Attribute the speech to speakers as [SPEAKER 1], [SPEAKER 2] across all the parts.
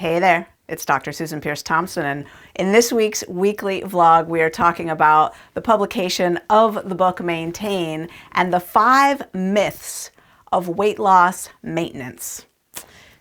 [SPEAKER 1] Hey there, it's Dr. Susan Peirce Thompson, and in this week's weekly vlog, we are talking about the publication of the book Maintain and the 5 myths of weight loss maintenance.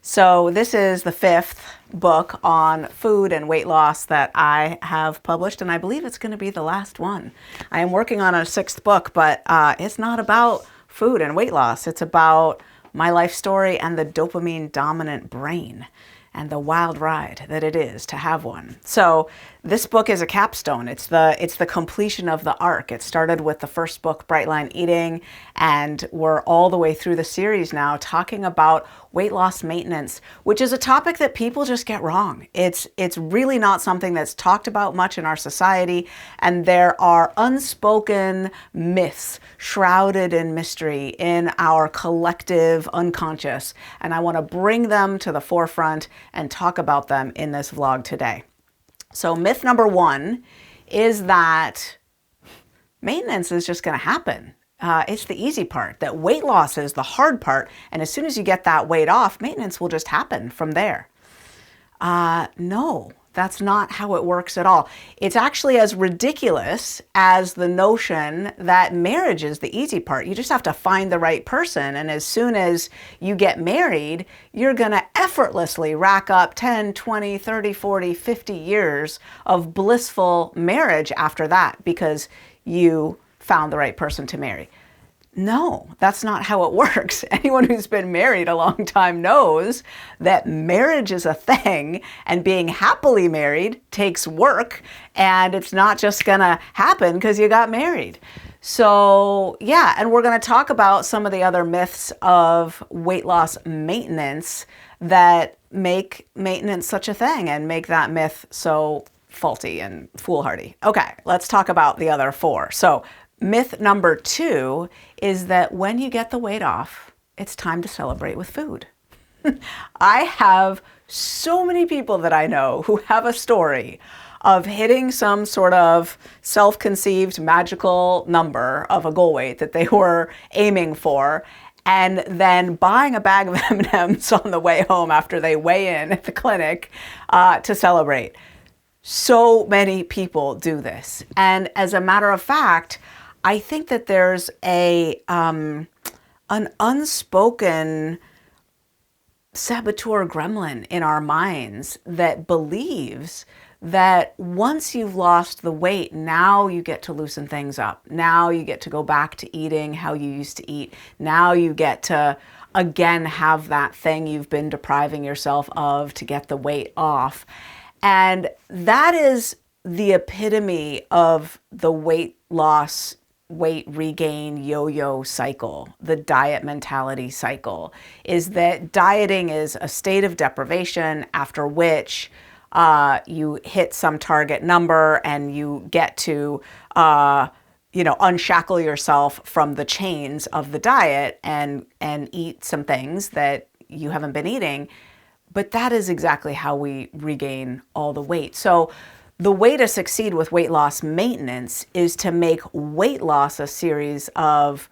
[SPEAKER 1] So this is the 5th book on food and weight loss that I have published, and I believe it's going to be the last one. I am working on a 6th book, but it's not about food and weight loss. It's about my life story and the dopamine dominant brain and the wild ride that it is to have one. So this book is a capstone. It's the completion of the arc. It started with the first book, Bright Line Eating, and we're all the way through the series now talking about weight loss maintenance, which is a topic that people just get wrong. It's really not something that's talked about much in our society, and there are unspoken myths shrouded in mystery in our collective unconscious, and I want to bring them to the forefront and talk about them in this vlog today. So myth number 1 is that maintenance is just going to happen. It's the easy part, that weight loss is the hard part, and as soon as you get that weight off, maintenance will just happen from there. No, that's not how it works at all. It's actually as ridiculous as the notion that marriage is the easy part. You just have to find the right person, and as soon as you get married, you're going to effortlessly rack up 10, 20, 30, 40, 50 years of blissful marriage after that because you found the right person to marry. No, that's not how it works. Anyone who's been married a long time knows that marriage is a thing, and being happily married takes work, and it's not just gonna happen because you got married. So yeah, and we're gonna talk about some of the other myths of weight loss maintenance that make maintenance such a thing and make that myth so faulty and foolhardy. Okay, let's talk about the other 4. So myth number 2 is that when you get the weight off, it's time to celebrate with food. I have so many people that I know who have a story of hitting some sort of self-conceived magical number of a goal weight that they were aiming for, and then buying a bag of M&Ms on the way home after they weigh in at the clinic to celebrate. So many people do this. And as a matter of fact, I think that there's an unspoken saboteur gremlin in our minds that believes that once you've lost the weight, now you get to loosen things up. Now you get to go back to eating how you used to eat. Now you get to, again, have that thing you've been depriving yourself of to get the weight off. And that is the epitome of the weight loss, weight regain yo-yo cycle, the diet mentality cycle, is that dieting is a state of deprivation after which you hit some target number and you get to unshackle yourself from the chains of the diet and eat some things that you haven't been eating. But that is exactly how we regain all the weight. So the way to succeed with weight loss maintenance is to make weight loss a series of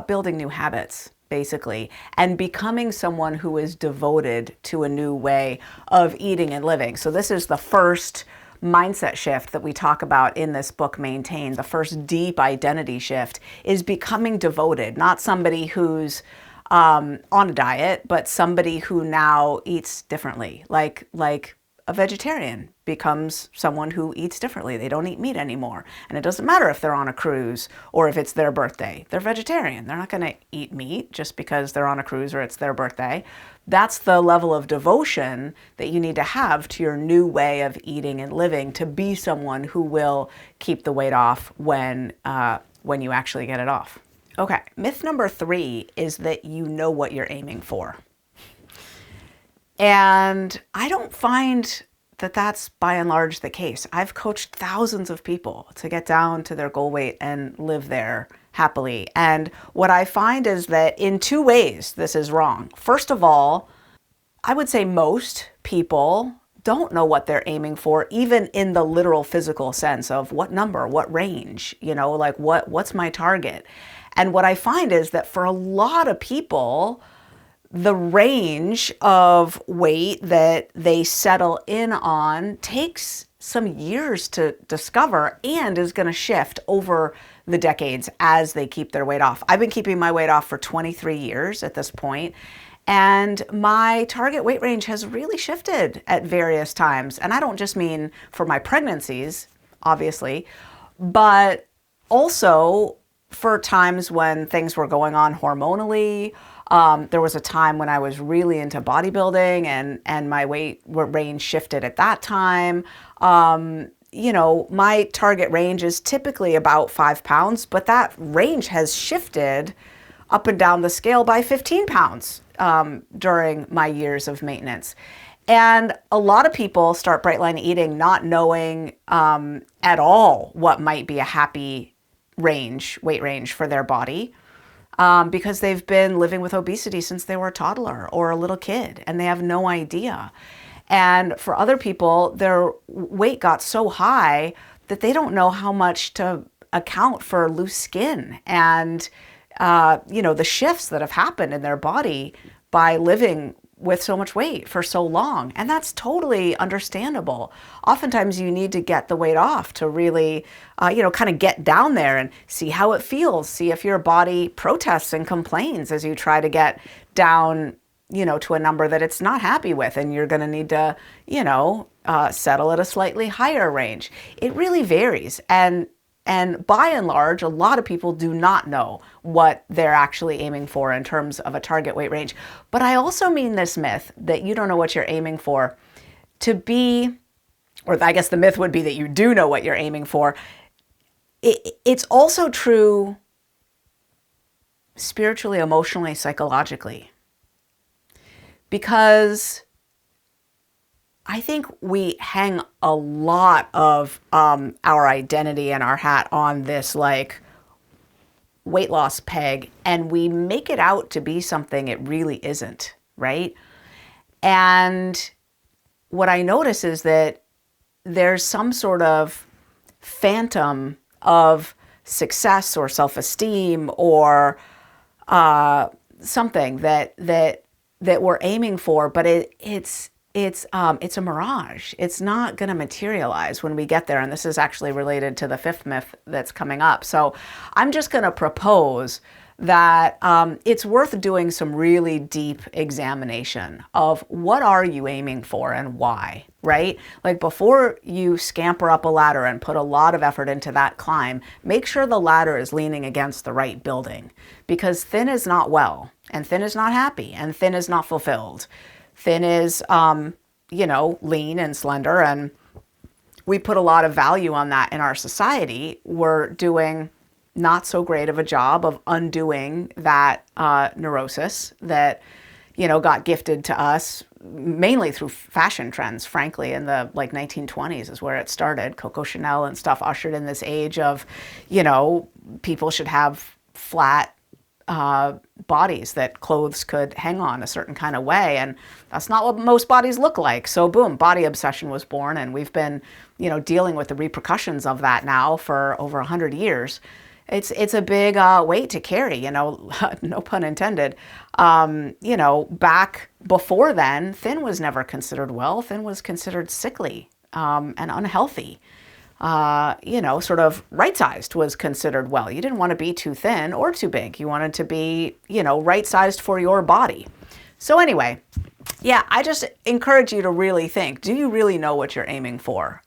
[SPEAKER 1] building new habits, basically, and becoming someone who is devoted to a new way of eating and living. So this is the first mindset shift that we talk about in this book, Maintain. The first deep identity shift is becoming devoted, not somebody who's on a diet, but somebody who now eats differently, like a vegetarian becomes someone who eats differently. They don't eat meat anymore. And it doesn't matter if they're on a cruise or if it's their birthday. They're vegetarian. They're not going to eat meat just because they're on a cruise or it's their birthday. That's the level of devotion that you need to have to your new way of eating and living to be someone who will keep the weight off when you actually get it off. Okay, myth number 3 is that you know what you're aiming for. And I don't find that that's by and large the case. I've coached thousands of people to get down to their goal weight and live there happily. And what I find is that in 2 ways this is wrong. First of all, I would say most people don't know what they're aiming for, even in the literal physical sense of what number, what range, like what's my target. And what I find is that for a lot of people, the range of weight that they settle in on takes some years to discover and is going to shift over the decades as they keep their weight off. I've been keeping my weight off for 23 years at this point, and my target weight range has really shifted at various times. And I don't just mean for my pregnancies, obviously, but also for times when things were going on hormonally. There was a time when I was really into bodybuilding and my weight range shifted at that time. My target range is typically about 5 pounds, but that range has shifted up and down the scale by 15 pounds during my years of maintenance. And a lot of people start Brightline eating not knowing at all what might be a happy weight range for their body, because they've been living with obesity since they were a toddler or a little kid, and they have no idea. And for other people, their weight got so high that they don't know how much to account for loose skin and, the shifts that have happened in their body by living with so much weight for so long. And that's totally understandable. Oftentimes you need to get the weight off to really, kind of get down there and see how it feels. See if your body protests and complains as you try to get down, to a number that it's not happy with. And you're going to need to, settle at a slightly higher range. It really varies. And by and large, a lot of people do not know what they're actually aiming for in terms of a target weight range. But I also mean this myth that you don't know what you're aiming for to be, or I guess the myth would be that you do know what you're aiming for. It's also true spiritually, emotionally, psychologically. Because I think we hang a lot of our identity and our hat on this weight loss peg, and we make it out to be something it really isn't, right? And what I notice is that there's some sort of phantom of success or self-esteem or something that we're aiming for, but it's a mirage. It's not going to materialize when we get there. And this is actually related to the fifth myth that's coming up. So I'm just going to propose that it's worth doing some really deep examination of what are you aiming for and why, right? Like before you scamper up a ladder and put a lot of effort into that climb, make sure the ladder is leaning against the right building, because thin is not well, and thin is not happy, and thin is not fulfilled. Thin is, lean and slender, and we put a lot of value on that in our society. We're doing not so great of a job of undoing that neurosis that, got gifted to us mainly through fashion trends, frankly, in the 1920s is where it started. Coco Chanel and stuff ushered in this age of, people should have flat bodies that clothes could hang on a certain kind of way, and that's not what most bodies look like. So boom, body obsession was born, and we've been dealing with the repercussions of that now for over 100 years. It's a big weight to carry, no pun intended. Back before then, thin was never considered well. Thin was considered sickly and unhealthy. Sort of right-sized was considered well. You didn't want to be too thin or too big. You wanted to be, right-sized for your body. So anyway, yeah, I just encourage you to really think, do you really know what you're aiming for?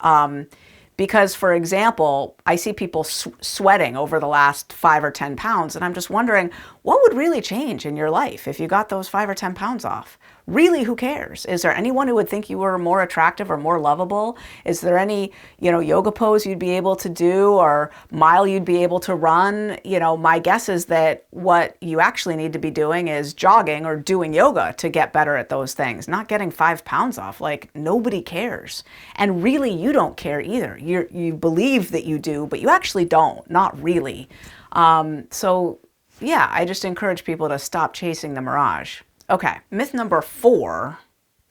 [SPEAKER 1] Because, for example, I see people sweating over the last 5 or 10 pounds, and I'm just wondering, what would really change in your life if you got those 5 or 10 pounds off? Really, who cares? Is there anyone who would think you were more attractive or more lovable? Is there any, yoga pose you'd be able to do or mile you'd be able to run? My guess is that what you actually need to be doing is jogging or doing yoga to get better at those things, not getting 5 pounds off. Nobody cares. And really, you don't care either. You believe that you do, but you actually don't, not really. So yeah, I just encourage people to stop chasing the mirage. Okay, myth number 4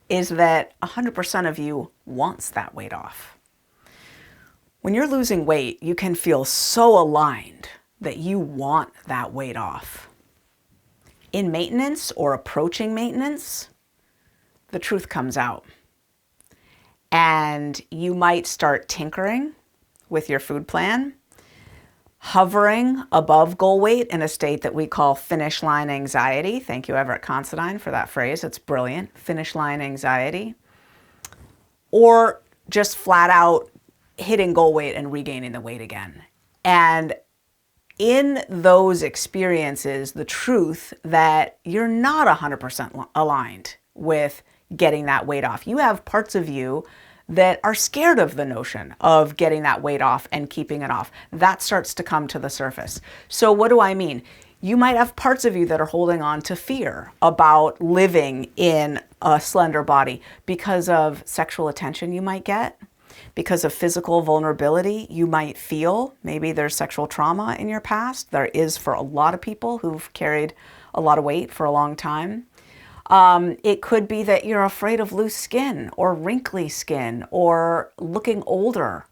[SPEAKER 1] is that 100% of you wants that weight off. When you're losing weight, you can feel so aligned that you want that weight off. in maintenance or approaching maintenance, the truth comes out. And you might start tinkering with your food plan, hovering above goal weight in a state that we call finish line anxiety. Thank you, Everett Considine, for that phrase. It's brilliant. Finish line anxiety. Or just flat out hitting goal weight and regaining the weight again. And in those experiences, the truth that you're not 100% aligned with getting that weight off. You have parts of you that are scared of the notion of getting that weight off and keeping it off. That starts to come to the surface. So what do I mean? You might have parts of you that are holding on to fear about living in a slender body because of sexual attention you might get, because of physical vulnerability you might feel. Maybe there's sexual trauma in your past. There is for a lot of people who've carried a lot of weight for a long time. It could be that you're afraid of loose skin or wrinkly skin or looking older,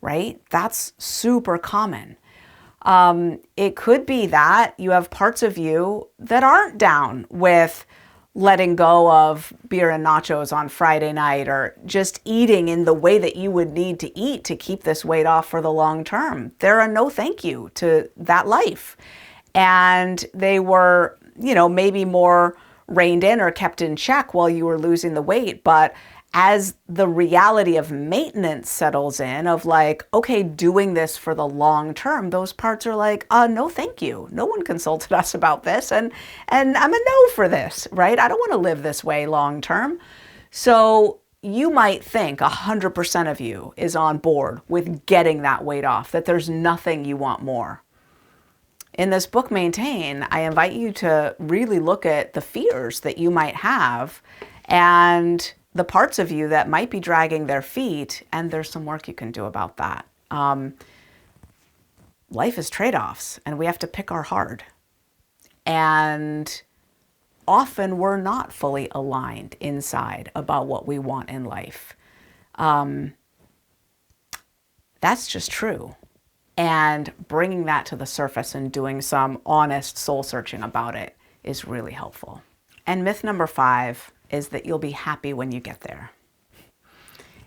[SPEAKER 1] right? That's super common. It could be that you have parts of you that aren't down with letting go of beer and nachos on Friday night or just eating in the way that you would need to eat to keep this weight off for the long term. They're a no thank you to that life. And they were, maybe more reined in or kept in check while you were losing the weight. But as the reality of maintenance settles in, of like, okay, doing this for the long term, those parts are like, no, thank you. No one consulted us about this. And I'm a no for this, right? I don't want to live this way long term. So you might think 100% of you is on board with getting that weight off, that there's nothing you want more. In this book, Maintain, I invite you to really look at the fears that you might have and the parts of you that might be dragging their feet, and there's some work you can do about that. Life is trade-offs, and we have to pick our hard. And often we're not fully aligned inside about what we want in life. That's just true. And bringing that to the surface and doing some honest soul searching about it is really helpful. And myth number 5 is that you'll be happy when you get there.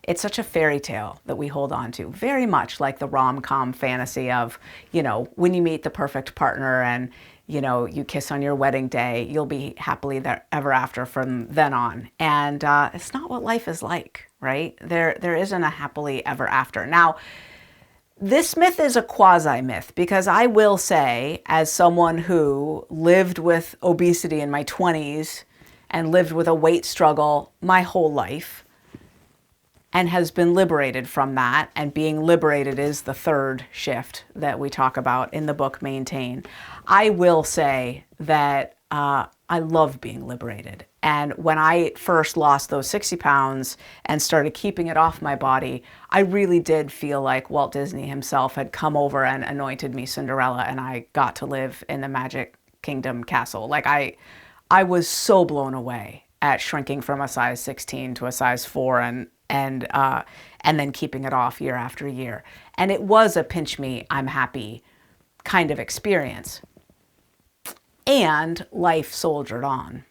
[SPEAKER 1] It's such a fairy tale that we hold on to, very much like the rom-com fantasy of, when you meet the perfect partner and, you kiss on your wedding day, you'll be happily there ever after from then on. And it's not what life is like, right? There isn't a happily ever after. Now, this myth is a quasi-myth because I will say, as someone who lived with obesity in my 20s and lived with a weight struggle my whole life and has been liberated from that, and being liberated is the third shift that we talk about in the book Maintain, I will say that I love being liberated. And when I first lost those 60 pounds and started keeping it off my body, I really did feel like Walt Disney himself had come over and anointed me Cinderella, and I got to live in the Magic Kingdom castle. Like I was so blown away at shrinking from a size 16 to a size 4 and then keeping it off year after year. And it was a pinch me, I'm happy kind of experience. And life soldiered on.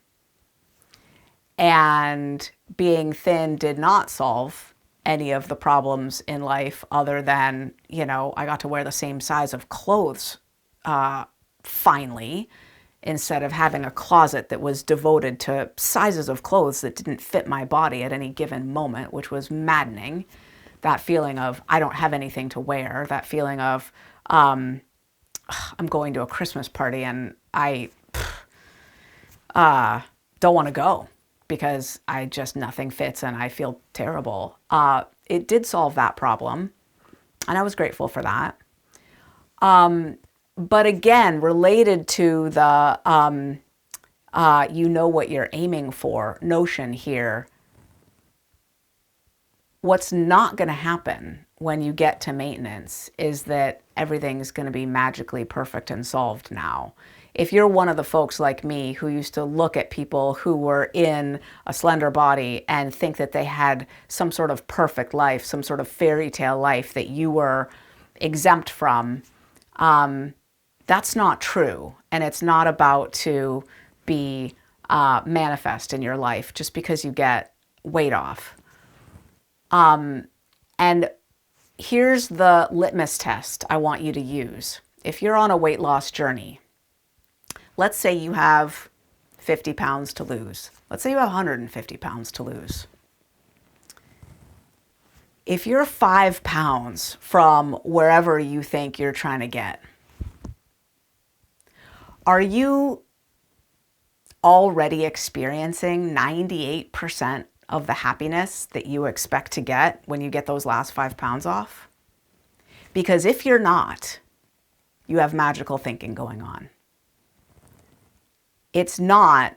[SPEAKER 1] And being thin did not solve any of the problems in life other than, I got to wear the same size of clothes finally, instead of having a closet that was devoted to sizes of clothes that didn't fit my body at any given moment, which was maddening. That feeling of, I don't have anything to wear, that feeling of, I'm going to a Christmas party and I don't want to go because nothing fits and I feel terrible. It did solve that problem, and I was grateful for that. But again, related to the what you're aiming for notion here, what's not going to happen when you get to maintenance is that everything's going to be magically perfect and solved now. If you're one of the folks like me who used to look at people who were in a slender body and think that they had some sort of perfect life, some sort of fairy tale life that you were exempt from, that's not true. And it's not about to be manifest in your life just because you get weight off. And here's the litmus test I want you to use. If you're on a weight loss journey, let's say you have 50 pounds to lose. Let's say you have 150 pounds to lose. If you're 5 pounds from wherever you think you're trying to get, are you already experiencing 98% of the happiness that you expect to get when you get those last 5 pounds off? Because if you're not, you have magical thinking going on. It's not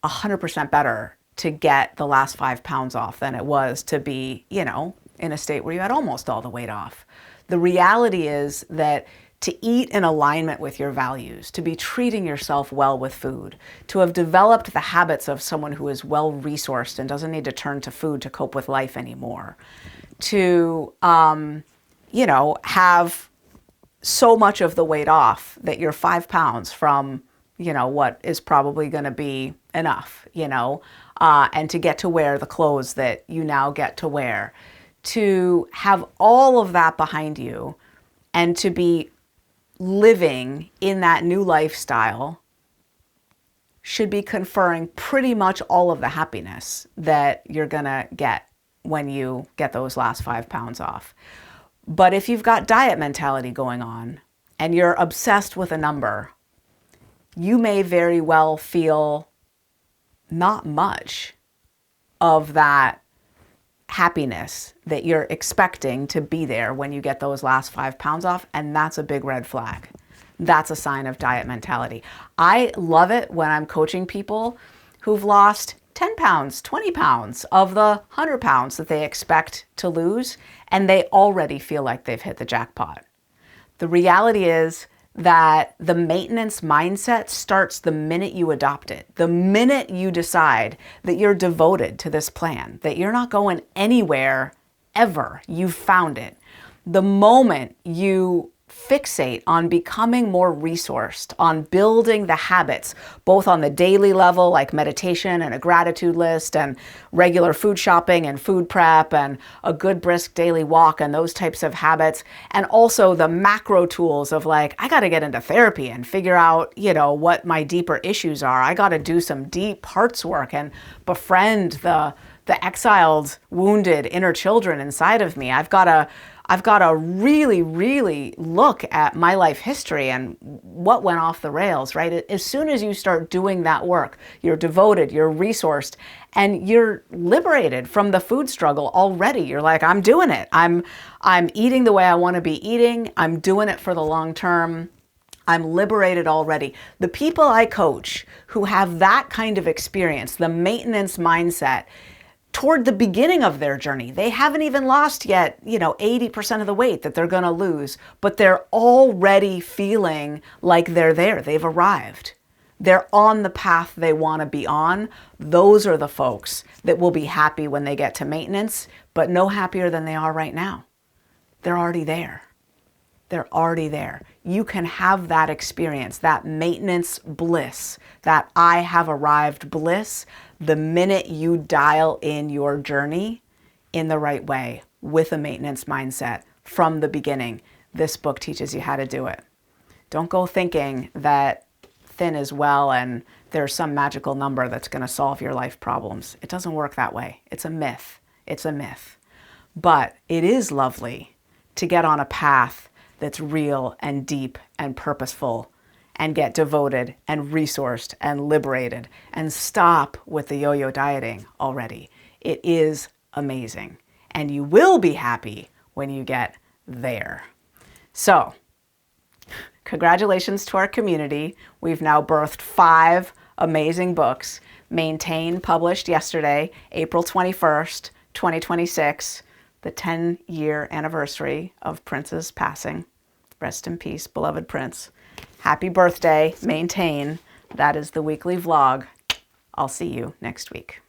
[SPEAKER 1] 100% better to get the last 5 pounds off than it was to be, in a state where you had almost all the weight off. The reality is that to eat in alignment with your values, to be treating yourself well with food, to have developed the habits of someone who is well-resourced and doesn't need to turn to food to cope with life anymore, to, have so much of the weight off that you're 5 pounds from, what is probably going to be enough, and to get to wear the clothes that you now get to wear, to have all of that behind you and to be living in that new lifestyle should be conferring pretty much all of the happiness that you're gonna get when you get those last 5 pounds off. But if you've got diet mentality going on and you're obsessed with a number, you may very well feel not much of that happiness that you're expecting to be there when you get those last 5 pounds off, and that's a big red flag. That's a sign of diet mentality. I love it when I'm coaching people who've lost 10 pounds, 20 pounds of the 100 pounds that they expect to lose, and they already feel like they've hit the jackpot. The reality is that the maintenance mindset starts the minute you adopt it. The minute you decide that you're devoted to this plan, that you're not going anywhere ever, you've found it. The moment you fixate on becoming more resourced, on building the habits, both on the daily level, like meditation and a gratitude list and regular food shopping and food prep and a good brisk daily walk and those types of habits, and also the macro tools of like, I got to get into therapy and figure out, what my deeper issues are. I got to do some deep hearts work and befriend the exiled, wounded inner children inside of me. I've got to really, really look at my life history and what went off the rails, right? As soon as you start doing that work, you're devoted, you're resourced, and you're liberated from the food struggle already. You're like, I'm doing it. I'm eating the way I want to be eating. I'm doing it for the long term. I'm liberated already. The people I coach who have that kind of experience, the maintenance mindset, toward the beginning of their journey, they haven't even lost yet, 80% of the weight that they're going to lose, but they're already feeling like they're there. They've arrived. They're on the path they want to be on. Those are the folks that will be happy when they get to maintenance, but no happier than they are right now. They're already there. They're already there. You can have that experience, that maintenance bliss, that I have arrived bliss, the minute you dial in your journey in the right way with a maintenance mindset from the beginning. This book teaches you how to do it. Don't go thinking that thin is well and there's some magical number that's going to solve your life problems. It doesn't work that way. It's a myth. It's a myth. But it is lovely to get on a path that's real and deep and purposeful and get devoted and resourced and liberated and stop with the yo-yo dieting already. It is amazing. And you will be happy when you get there. So, congratulations to our community. We've now birthed 5 amazing books. Maintain, published yesterday, April 21st, 2026. The 10-year anniversary of Prince's passing. Rest in peace, beloved Prince. Happy birthday, Maintain. That is the weekly vlog. I'll see you next week.